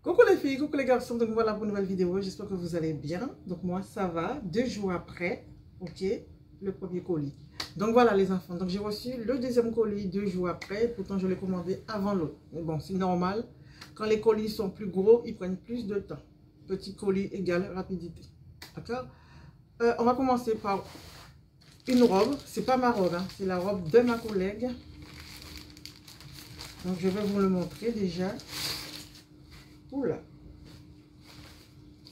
Coucou les filles, coucou les garçons, donc voilà pour une nouvelle vidéo, j'espère que vous allez bien. Donc moi ça va, 2 jours après, ok, le premier colis. Donc voilà les enfants, donc j'ai reçu le deuxième colis 2 jours après, pourtant je l'ai commandé avant l'autre. Mais bon, c'est normal, quand les colis sont plus gros, ils prennent plus de temps. Petit colis égale rapidité, d'accord. On va commencer par une robe, c'est pas ma robe, hein, c'est la robe de ma collègue. Donc je vais vous le montrer déjà. Oula,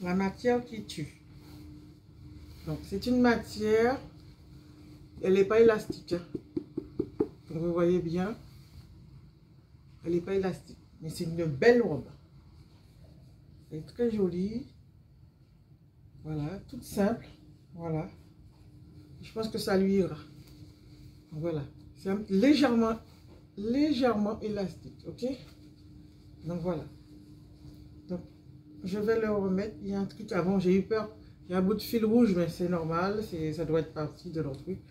la matière qui tue. Donc c'est une matière, elle n'est pas élastique, hein. Donc vous voyez bien, elle n'est pas élastique, mais c'est une belle robe. Elle est très jolie, voilà, toute simple, voilà. Je pense que ça lui ira. Donc, voilà, c'est légèrement élastique, ok. Donc voilà. Donc je vais le remettre. Il y a un truc avant, j'ai eu peur. Il y a un bout de fil rouge, mais c'est normal. Ça doit être parti de leur truc.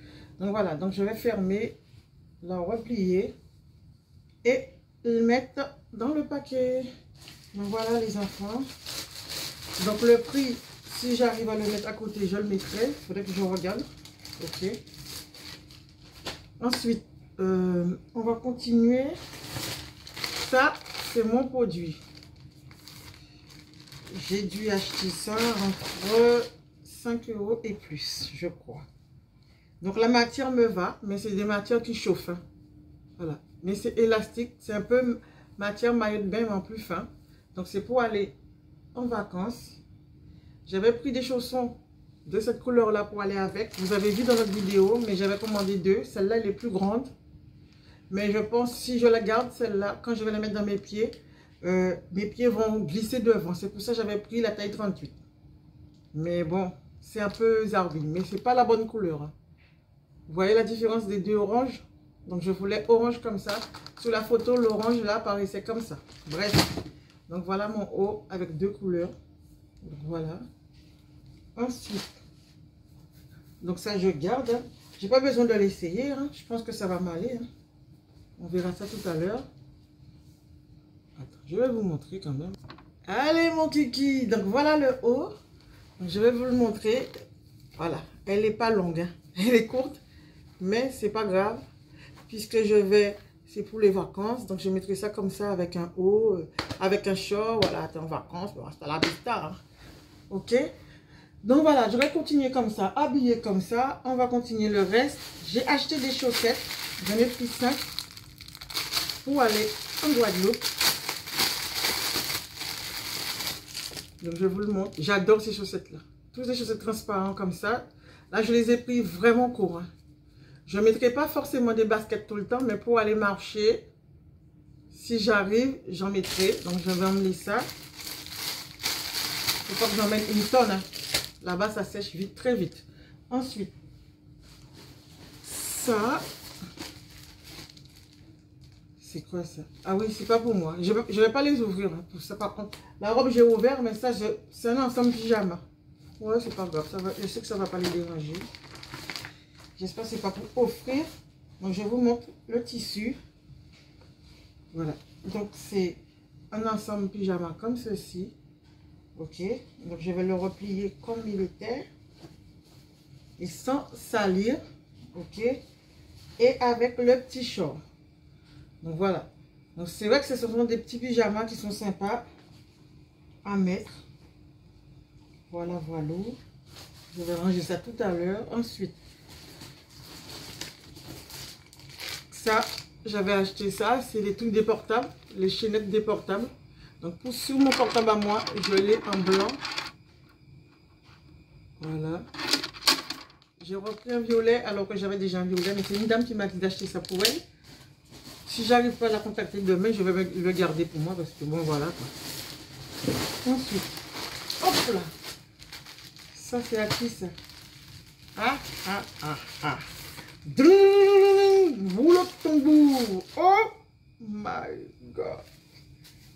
Donc voilà. Donc je vais fermer, la replier et le mettre dans le paquet. Donc voilà les enfants. Donc le prix, si j'arrive à le mettre à côté, je le mettrai. Il faudrait que je regarde. Ok. Ensuite, on va continuer. Ça, c'est mon produit. J'ai dû acheter ça entre 5 € et plus, je crois. Donc la matière me va, mais c'est des matières qui chauffent, hein. Voilà. Mais c'est élastique, c'est un peu matière maillot de bain, mais en plus fin. Donc c'est pour aller en vacances. J'avais pris des chaussons de cette couleur-là pour aller avec. Vous avez vu dans notre vidéo, mais j'avais commandé 2. Celle-là, elle est plus grande. Mais je pense, si je la garde, celle-là, quand je vais la mettre dans mes pieds vont glisser devant. C'est pour ça que j'avais pris la taille 38. Mais bon, c'est un peu zarbi. Mais c'est pas la bonne couleur, hein. Vous voyez la différence des deux oranges? Donc je voulais orange comme ça. Sur la photo, l'orange là paraissait comme ça. Bref. Donc voilà mon haut avec 2 couleurs. Donc voilà. Ensuite. Donc ça je garde, hein. J'ai pas besoin de l'essayer, hein. Je pense que ça va m'aller, hein. On verra ça tout à l'heure. Je vais vous montrer quand même. Allez mon kiki. Donc voilà le haut. Donc, je vais vous le montrer. Voilà. Elle n'est pas longue, hein. Elle est courte. Mais c'est pas grave. Puisque je vais... C'est pour les vacances. Donc je mettrai ça comme ça avec un haut. Avec un short. Voilà. T'es en vacances. Bon, c'est la vista, hein. Ok. Donc voilà. Je vais continuer comme ça. Habillé comme ça. On va continuer le reste. J'ai acheté des chaussettes. J'en ai pris 5. Pour aller en Guadeloupe. Donc je vous le montre. J'adore ces chaussettes-là. Toutes ces chaussettes transparentes comme ça. Là, je les ai pris vraiment courts, hein. Je ne mettrai pas forcément des baskets tout le temps, mais pour aller marcher, si j'arrive, j'en mettrai. Donc je vais emmener ça. Il faut pas que j'emmène une tonne, hein. Là-bas, ça sèche vite, très vite. Ensuite, ça... C'est quoi ça? Ah oui, c'est pas pour moi. Je vais pas les ouvrir, hein, pour ça. Par contre, la robe, j'ai ouvert, mais ça, c'est un ensemble pyjama. Ouais, c'est pas grave. Ça va, je sais que ça va pas les déranger. J'espère que c'est pas pour offrir. Donc, je vous montre le tissu. Voilà. Donc, c'est un ensemble pyjama comme ceci. Ok. Donc, je vais le replier comme il était. Et sans salir. Ok. Et avec le petit short. Donc voilà. Donc c'est vrai que ce sont des petits pyjamas qui sont sympas à mettre. Voilà, voilà. Je vais ranger ça tout à l'heure. Ensuite, ça, j'avais acheté ça. C'est les trucs déportables, les chaînettes déportables. Donc pour sur mon portable à moi, je l'ai en blanc. Voilà. J'ai repris un violet alors que j'avais déjà un violet. Mais c'est une dame qui m'a dit d'acheter ça pour elle. Si j'arrive pas à la contacter demain, je vais le garder pour moi parce que bon, voilà quoi. Ensuite, hop là. Ça, c'est à qui ça? Ah, ah, ah, ah. Boulot de tambour. Oh my God.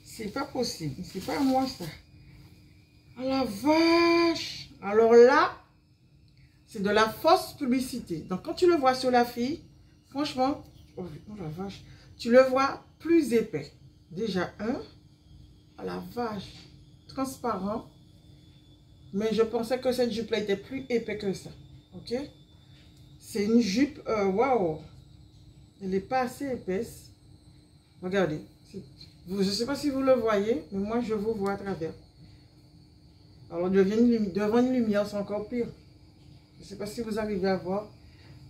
C'est pas possible. C'est pas à moi ça. Ah la vache. Alors là, c'est de la fausse publicité. Donc quand tu le vois sur la fille, franchement, oh la vache. Tu le vois plus épais. Déjà un. à la vache, transparent. Mais je pensais que cette jupe-là était plus épais que ça. Ok? C'est une jupe, waouh! Elle n'est pas assez épaisse. Regardez. Je ne sais pas si vous le voyez, mais moi, je vous vois à travers. Alors, devant une lumière, c'est encore pire. Je ne sais pas si vous arrivez à voir,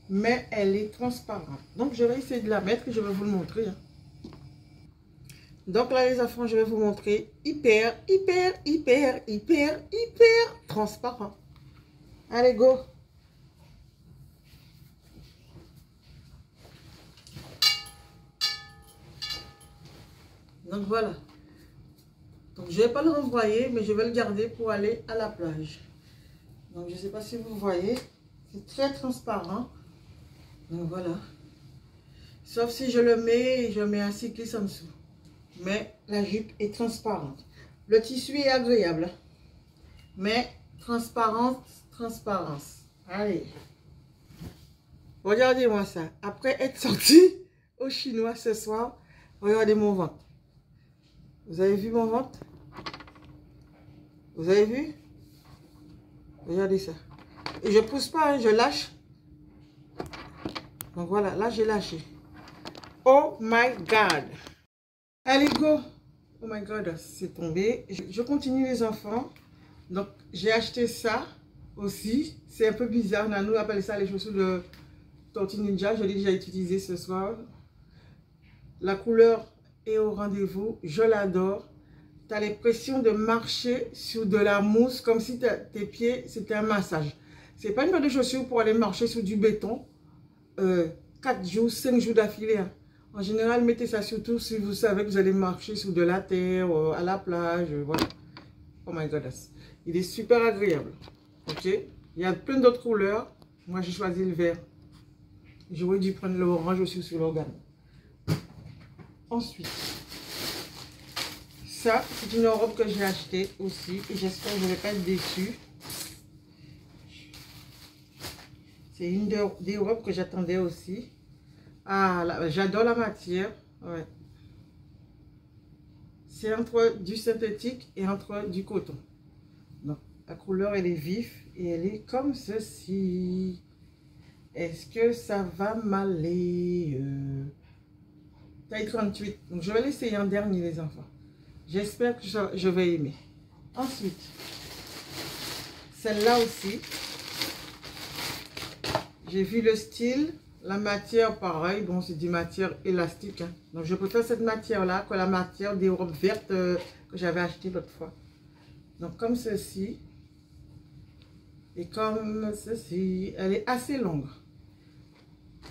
mais elle est transparente. Donc, je vais essayer de la mettre et je vais vous le montrer. Hein. Donc là, les enfants, je vais vous montrer hyper transparent. Allez, go! Donc voilà. Donc je ne vais pas le renvoyer, mais je vais le garder pour aller à la plage. Donc je ne sais pas si vous voyez. C'est très transparent. Donc voilà. Sauf si je le mets et je mets un cycliste en dessous. Mais la jupe est transparente. Le tissu est agréable. Mais transparence. Allez. Regardez-moi ça. Après être sorti au chinois ce soir, regardez mon ventre. Vous avez vu mon ventre? Vous avez vu? Regardez ça. Et je pousse pas, hein, je lâche. Donc voilà, là j'ai lâché. Oh my God. Allez, go. Oh my God, c'est tombé. Je continue les enfants. Donc j'ai acheté ça aussi. C'est un peu bizarre. Nanou appelle ça les chaussures de Tortue Ninja. Je l'ai déjà utilisé ce soir. La couleur est au rendez-vous. Je l'adore. Tu as l'impression de marcher sur de la mousse comme si tes pieds, c'était un massage. Ce n'est pas une paire de chaussures pour aller marcher sur du béton 4 jours, 5 jours d'affilée. Hein. En général, mettez ça surtout si vous savez que vous allez marcher sur de la terre, à la plage. Voilà. Oh my God. Il est super agréable. Ok. Il y a plein d'autres couleurs. Moi, j'ai choisi le vert. J'aurais dû prendre l'orange aussi sur l'organe. Ensuite. Ça, c'est une robe que j'ai achetée aussi et j'espère que je ne vais pas être déçue. C'est une des robes que j'attendais aussi. Ah, j'adore la matière. Ouais. C'est entre du synthétique et entre du coton. Donc, la couleur, elle est vive et elle est comme ceci. Est-ce que ça va m'aller? Taille 38. Donc, je vais l'essayer en dernier, les enfants. J'espère que je vais aimer. Ensuite, celle-là aussi. J'ai vu le style, la matière pareil. Bon, c'est du matière élastique. Hein. Donc, je préfère cette matière-là que la matière des robes vertes que j'avais acheté l'autre fois. Donc, comme ceci. Et comme ceci. Elle est assez longue.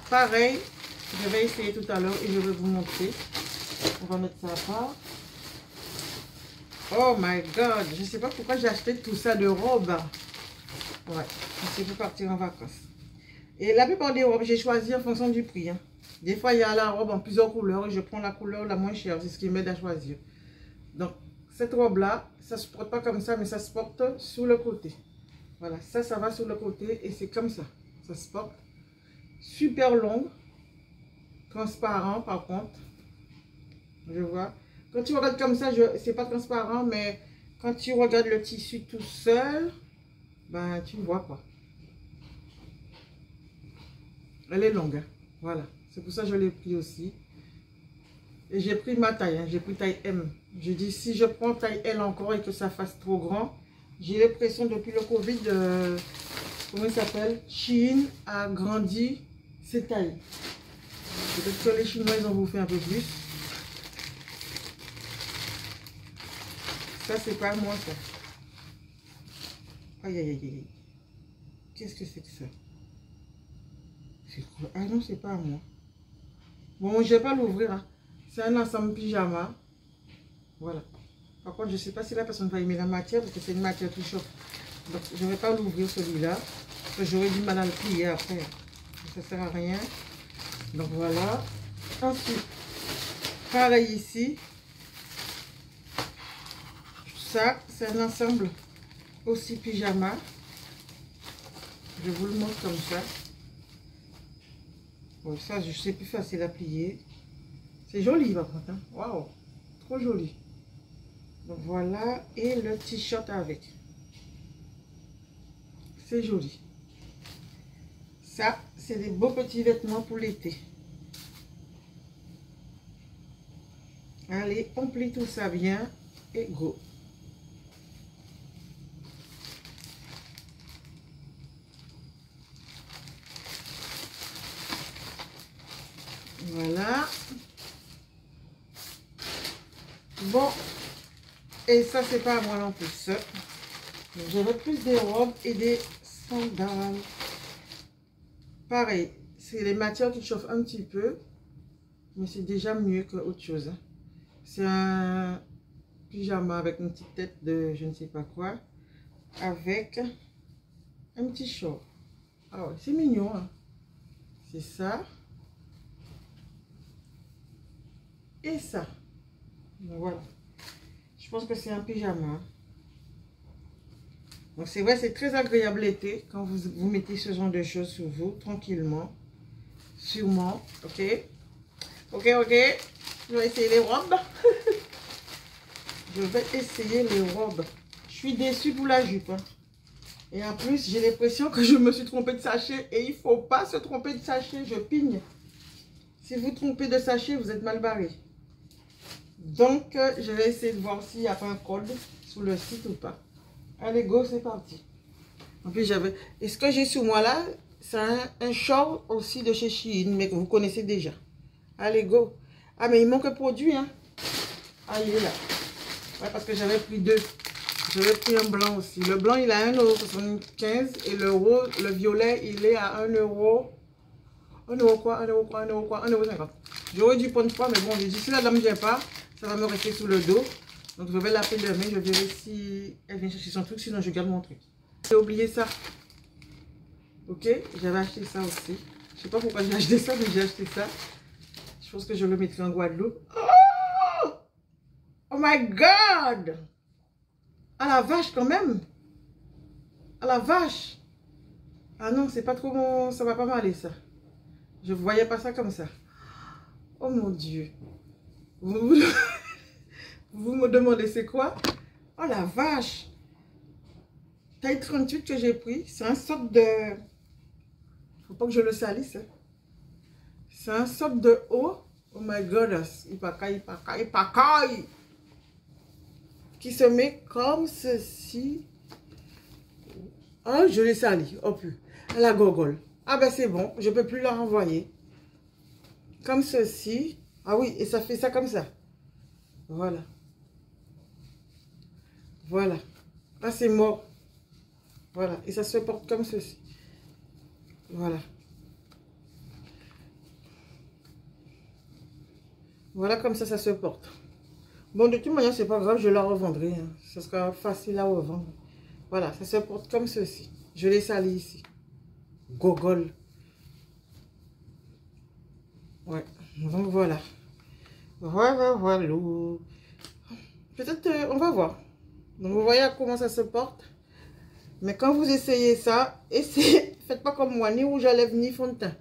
Pareil, je vais essayer tout à l'heure et je vais vous montrer. On va mettre ça à part. Oh my God, je ne sais pas pourquoi j'ai acheté tout ça de robes. Ouais, c'est pour partir en vacances. Et la plupart des robes, j'ai choisi en fonction du prix. Hein. Des fois, il y a la robe en plusieurs couleurs et je prends la couleur la moins chère. C'est ce qui m'aide à choisir. Donc, cette robe-là, ça ne se porte pas comme ça, mais ça se porte sur le côté. Voilà, ça va sur le côté et c'est comme ça. Ça se porte. Super longue. Transparent, par contre. Je vois. Quand tu regardes comme ça, c'est pas transparent, mais quand tu regardes le tissu tout seul, ben tu vois pas. Elle est longue, hein. Voilà. C'est pour ça que je l'ai pris aussi. Et j'ai pris ma taille, hein. J'ai pris taille M. Je dis, si je prends taille L encore et que ça fasse trop grand, j'ai l'impression depuis le Covid, comment il s'appelle? Shein a grandi ses tailles. Peut-être que les Chinois, ils ont bouffé un peu plus. Ça, c'est pas moi, ça. Aïe, aïe, aïe, aïe. Qu'est-ce que c'est que ça? C'est quoi? Ah non, c'est pas à moi. Bon, je vais pas l'ouvrir. Hein. C'est un ensemble pyjama. Voilà. Par contre, je sais pas si la personne va aimer la matière parce que c'est une matière tout chauffe. Donc, je vais pas l'ouvrir celui-là. J'aurais du mal à le plier après. Ça sert à rien. Donc, voilà. Ensuite, pareil ici. Ça, c'est un ensemble aussi pyjama. Je vous le montre comme ça. Bon, ça, je sais plus facile à plier. C'est joli par contre. Hein? Waouh, trop joli. Donc voilà, et le t-shirt avec. C'est joli. Ça, c'est des beaux petits vêtements pour l'été. Allez, on plie tout ça bien et go. Voilà. Bon, et ça, c'est pas à moi non plus. J'aurais plus des robes et des sandales. Pareil, c'est les matières qui chauffent un petit peu, mais c'est déjà mieux que autre chose. C'est un pyjama avec une petite tête de je ne sais pas quoi, avec un petit short. Ah ouais, c'est mignon, hein? C'est ça. Et ça. Donc voilà. Je pense que c'est un pyjama. Donc c'est vrai, c'est très agréable l'été quand vous mettez ce genre de choses sur vous, tranquillement. Sûrement. Ok. Ok, ok. Je vais essayer les robes. Je vais essayer les robes. Je suis déçue pour la jupe, hein. Et en plus, j'ai l'impression que je me suis trompée de sachet. Et il ne faut pas se tromper de sachet. Je pigne. Si vous trompez de sachet, vous êtes mal barré. Donc, je vais essayer de voir s'il n'y a pas un code sur le site ou pas. Allez, go, c'est parti. En plus, j'avais... Et ce que j'ai sur moi là, c'est un short aussi de chez Shein, mais que vous connaissez déjà. Allez, go. Ah, mais il manque un produit, hein. Ah, il est là. Ouais, parce que j'avais pris deux. J'avais pris un blanc aussi. Le blanc, il est à 1,75 € et le rose, le violet, il est à 1 €. 1 € quoi, 1 € quoi, 1 € quoi, 1,50 €. J'aurais dû prendre 3, mais bon, j'ai dit, si la dame ne vient pas, ça va me rester sous le dos. Donc, je vais l'appeler demain, je verrai si elle vient chercher son truc, sinon je garde mon truc. J'ai oublié ça. Ok, j'avais acheté ça aussi. Je sais pas pourquoi j'ai acheté ça, mais j'ai acheté ça. Je pense que je le mettrai en Guadeloupe. Oh, oh my God! Ah la vache quand même! Ah la vache! Ah non, c'est pas trop bon, ça va pas m'aller ça. Je voyais pas ça comme ça. Oh mon Dieu! Vous me demandez c'est quoi? Oh la vache! Taille 38 que j'ai pris, c'est un sorte de... Faut pas que je le salisse. Hein. C'est un sorte de haut. Oh my goodness! Il pacaille. Qui se met comme ceci. Oh, je l'ai sali. Oh plus. La gogole. Ah ben c'est bon, je peux plus la renvoyer. Comme ceci. Ah oui, et ça fait ça comme ça. Voilà. Voilà. Ah c'est mort. Voilà. Et ça se porte comme ceci. Voilà. Voilà comme ça se porte. Bon, de toute manière, c'est pas grave, je la revendrai. Hein. Ce sera facile à revendre. Voilà, ça se porte comme ceci. Je l'ai sali ici. Gogole. Ouais, donc voilà. Voilà. Peut-être, on va voir. Donc, vous voyez comment ça se porte. Mais quand vous essayez ça, essayez, faites pas comme moi, ni rouge à lèvres, ni fond de teint.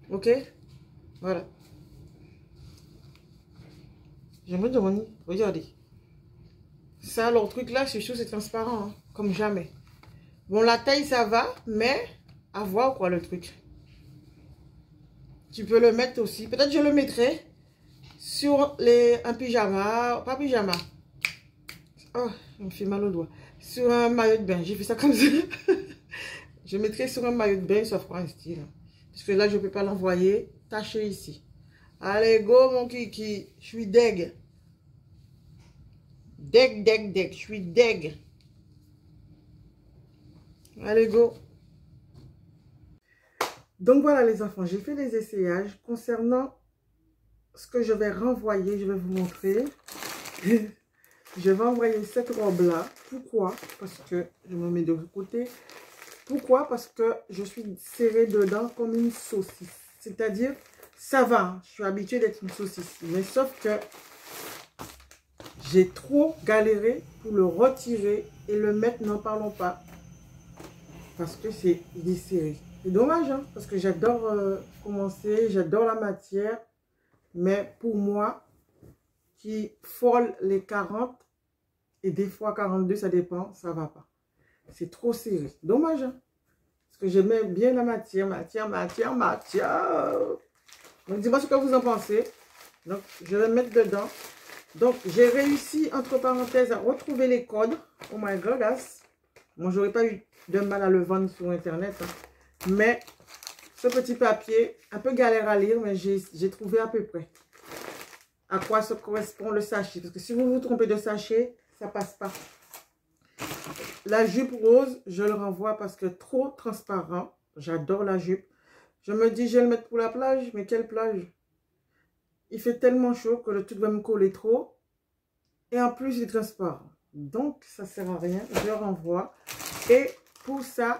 Ok? Voilà. Je me demande, regardez. Ça, leur truc là, c'est chaud, c'est transparent, hein, comme jamais. Bon, la taille, ça va, mais à voir quoi, le truc. Tu peux le mettre aussi. Peut-être je le mettrai sur un pyjama, pas pyjama. Oh, ça me fait mal au doigt. Sur un maillot de bain. J'ai fait ça comme ça. Je mettrai sur un maillot de bain, ça fera un style. Parce que là, je ne peux pas l'envoyer. Taché ici. Allez, go, mon kiki. Je suis deg. Deg. Je suis deg. Allez, go. Donc, voilà, les enfants. J'ai fait les essayages. Concernant ce que je vais renvoyer, je vais vous montrer. Je vais envoyer cette robe-là. Pourquoi? Parce que je me mets de côté. Pourquoi? Parce que je suis serrée dedans comme une saucisse. C'est-à-dire, ça va. Je suis habituée d'être une saucisse. Mais sauf que j'ai trop galéré pour le retirer et le mettre, n'en parlons pas. Parce que il est serré. C'est dommage, hein? Parce que j'adore commencer, j'adore la matière. Mais pour moi, qui frôle les 40, Et des fois 42, ça dépend, ça va pas. C'est trop serré. Dommage, hein? Parce que j'aimais bien la matière. Donc, dis-moi ce que vous en pensez. Donc, je vais mettre dedans. Donc, j'ai réussi, entre parenthèses, à retrouver les codes. Oh my god, guys. Moi, j'aurais pas eu de mal à le vendre sur Internet. Hein. Mais, ce petit papier, un peu galère à lire, mais j'ai trouvé à peu près à quoi se correspond le sachet. Parce que si vous vous trompez de sachet, ça passe pas. La jupe rose, je le renvoie parce que trop transparent. J'adore la jupe. Je me dis, je vais le mettre pour la plage, mais quelle plage? Il fait tellement chaud que le truc va me coller trop. Et en plus, il est transparent. Donc, ça ne sert à rien. Je le renvoie. Et pour ça,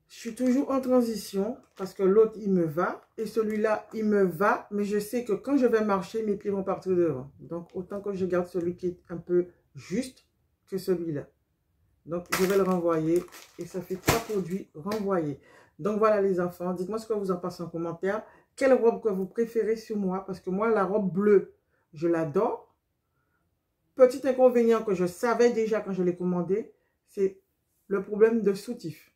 je suis toujours en transition parce que l'autre, il me va. Et celui-là, il me va. Mais je sais que quand je vais marcher, mes pieds vont partir devant. Donc, autant que je garde celui qui est un peu juste que celui-là. Donc, je vais le renvoyer. Et ça fait 3 produits renvoyés. Donc, voilà les enfants. Dites-moi ce que vous en pensez en commentaire. Quelle robe que vous préférez sur moi? Parce que moi, la robe bleue, je l'adore. Petit inconvénient que je savais déjà quand je l'ai commandé, c'est le problème de soutif.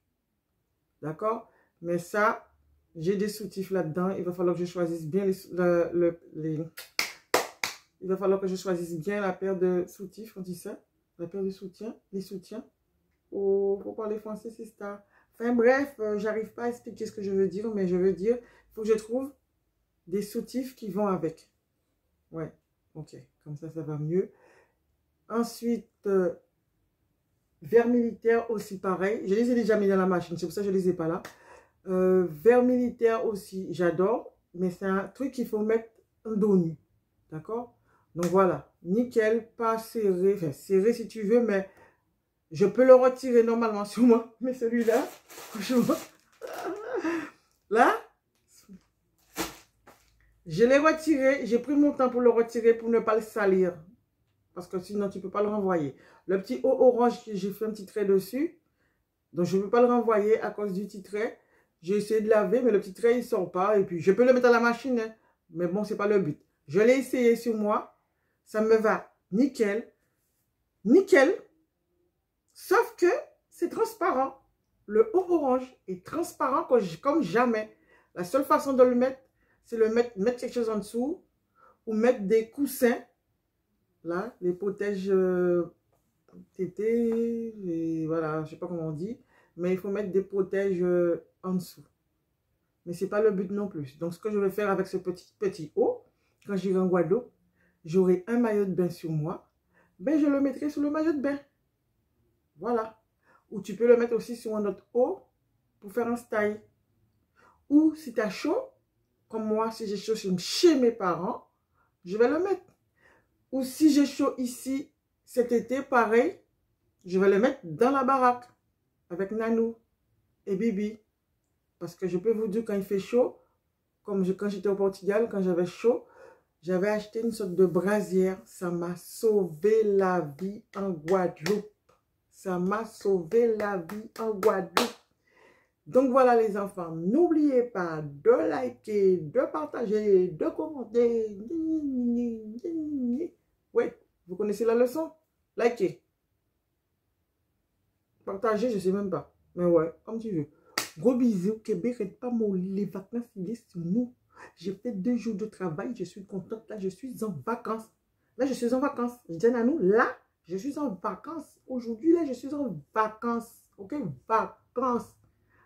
D'accord? Mais ça, j'ai des soutifs là-dedans. Il va falloir que je choisisse bien il va falloir que je choisisse bien la paire de soutifs, on dit ça? La paire de soutiens, les soutiens. Oh, faut parler français, c'est ça. Enfin bref, j'arrive pas à expliquer ce que je veux dire, mais je veux dire, il faut que je trouve des soutifs qui vont avec. Ouais, ok, comme ça va mieux. Ensuite, verre militaire aussi pareil. Je les ai déjà mis dans la machine, c'est pour ça que je ne les ai pas là. Verre militaire aussi, j'adore, mais c'est un truc qu'il faut mettre en dos nu. D'accord? Donc voilà, nickel, pas serré, enfin serré si tu veux, mais je peux le retirer normalement sur moi. Mais celui-là, franchement, là, je l'ai retiré, j'ai pris mon temps pour le retirer pour ne pas le salir. Parce que sinon, tu ne peux pas le renvoyer. Le petit haut orange, j'ai fait un petit trait dessus. Donc, je ne peux pas le renvoyer à cause du petit trait. J'ai essayé de laver, mais le petit trait, il ne sort pas. Et puis, je peux le mettre à la machine. Hein. Mais bon, ce n'est pas le but. Je l'ai essayé sur moi. Ça me va nickel. Nickel. Sauf que c'est transparent. Le haut orange est transparent comme jamais. La seule façon de le mettre, c'est mettre quelque chose en dessous. Ou mettre des coussins. Là, les protèges tétés, et voilà, je ne sais pas comment on dit. Mais il faut mettre des protèges en dessous. Mais ce n'est pas le but non plus. Donc, ce que je vais faire avec ce petit haut, quand j'irai en Guadeloupe, j'aurai un maillot de bain sur moi. Ben, je le mettrai sur le maillot de bain. Voilà. Ou tu peux le mettre aussi sur un autre haut pour faire un style. Ou si tu as chaud, comme moi, si j'ai chaud chez mes parents, je vais le mettre. Ou si j'ai chaud ici cet été, pareil, je vais le mettre dans la baraque avec Nanou et Bibi. Parce que je peux vous dire, quand il fait chaud, comme quand j'étais au Portugal, quand j'avais chaud, j'avais acheté une sorte de brasière. Ça m'a sauvé la vie en Guadeloupe. Ça m'a sauvé la vie en Guadeloupe. Donc voilà les enfants, n'oubliez pas de liker, de partager, de commenter. Oui, vous connaissez la leçon? Likez. Partagez, je ne sais même pas. Mais ouais, comme tu veux. Gros bisous, Québec, arrête pas les vacances, il est sur nous. J'ai fait 2 jours de travail, je suis contente. Là, je suis en vacances. Là, je suis en vacances. Je dis à nous, là, je suis en vacances. Aujourd'hui, là, je suis en vacances. Ok, vacances.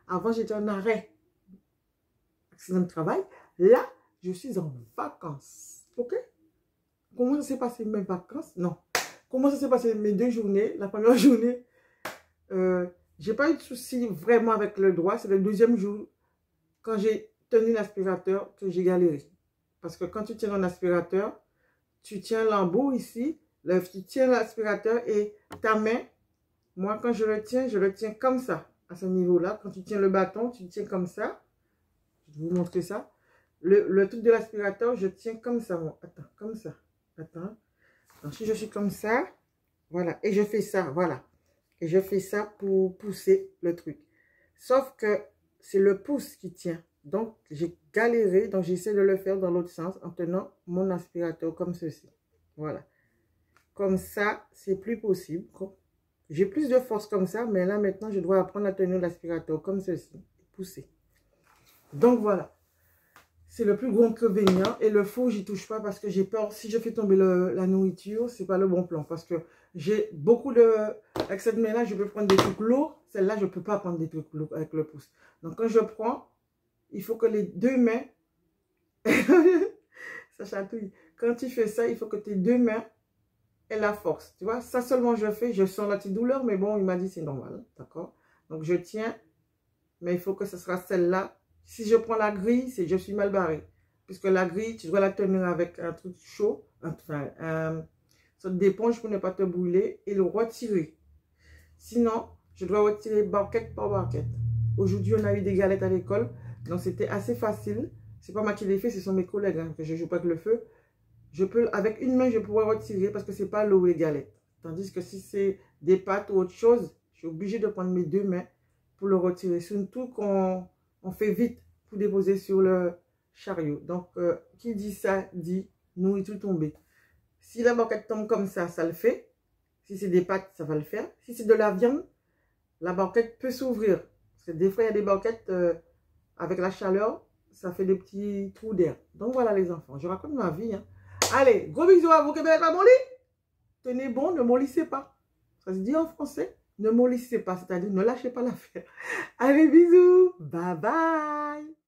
Avant, j'étais en arrêt. Accident de travail. Là, je suis en vacances. Ok? Comment ça s'est passé mes vacances? Non. Comment ça s'est passé mes 2 journées? La première journée, j'ai pas eu de souci vraiment avec le doigt. C'est le 2e jour, quand j'ai tenu l'aspirateur, que j'ai galéré. Parce que quand tu tiens un aspirateur, tu tiens l'embout ici, tu tiens l'aspirateur et ta main, moi quand je le tiens comme ça, à ce niveau-là. Quand tu tiens le bâton, tu le tiens comme ça. Je vais vous montrer ça. Le truc de l'aspirateur, je tiens comme ça. Moi. Attends, comme ça. Attends. Donc, si je suis comme ça, voilà. Et je fais ça, voilà. Et je fais ça pour pousser le truc. Sauf que c'est le pouce qui tient. Donc, j'ai galéré. Donc, j'essaie de le faire dans l'autre sens en tenant mon aspirateur comme ceci. Voilà. Comme ça, c'est plus possible. J'ai plus de force comme ça, mais là, maintenant, je dois apprendre à tenir l'aspirateur comme ceci. Pousser. Donc, voilà. C'est le plus gros inconvénient. Et le four, j'y touche pas parce que j'ai peur. Si je fais tomber la nourriture, c'est pas le bon plan. Parce que j'ai beaucoup de... Avec cette main-là, je peux prendre des trucs lourds. Celle-là, je peux pas prendre des trucs lourds avec le pouce. Donc, quand je prends, il faut que les deux mains... ça chatouille. Quand tu fais ça, il faut que tes deux mains aient la force. Tu vois, ça seulement je fais. Je sens la petite douleur, mais bon, il m'a dit c'est normal. D'accord? Donc, je tiens. Mais il faut que ce sera celle-là. Si je prends la grille, c'est je suis mal barré. Puisque la grille, tu dois la tenir avec un truc chaud, enfin, une sorte d'éponge pour ne pas te brûler et le retirer. Sinon, je dois retirer barquette par barquette. Aujourd'hui, on a eu des galettes à l'école, donc c'était assez facile. C'est pas moi qui l'ai fait, ce sont mes collègues, hein, que je joue pas avec le feu. Je peux, avec une main, je pourrais retirer parce que c'est pas l'eau les galettes. Tandis que si c'est des pâtes ou autre chose, je suis obligée de prendre mes deux mains pour le retirer. Surtout qu'on fait vite pour déposer sur le chariot. Donc, qui dit ça, dit nourriture tombée. Si la barquette tombe comme ça le fait. Si c'est des pâtes, ça va le faire. Si c'est de la viande, la barquette peut s'ouvrir. Parce que des fois, il y a des barquettes, avec la chaleur, ça fait des petits trous d'air. Donc, voilà les enfants. Je raconte ma vie. Hein. Allez, gros bisous à vous, Québec, à mollir. Tenez bon, ne mollissez pas. Ça se dit en français. Ne mollissez pas, c'est-à-dire ne lâchez pas l'affaire. Allez, bisous. Bye bye.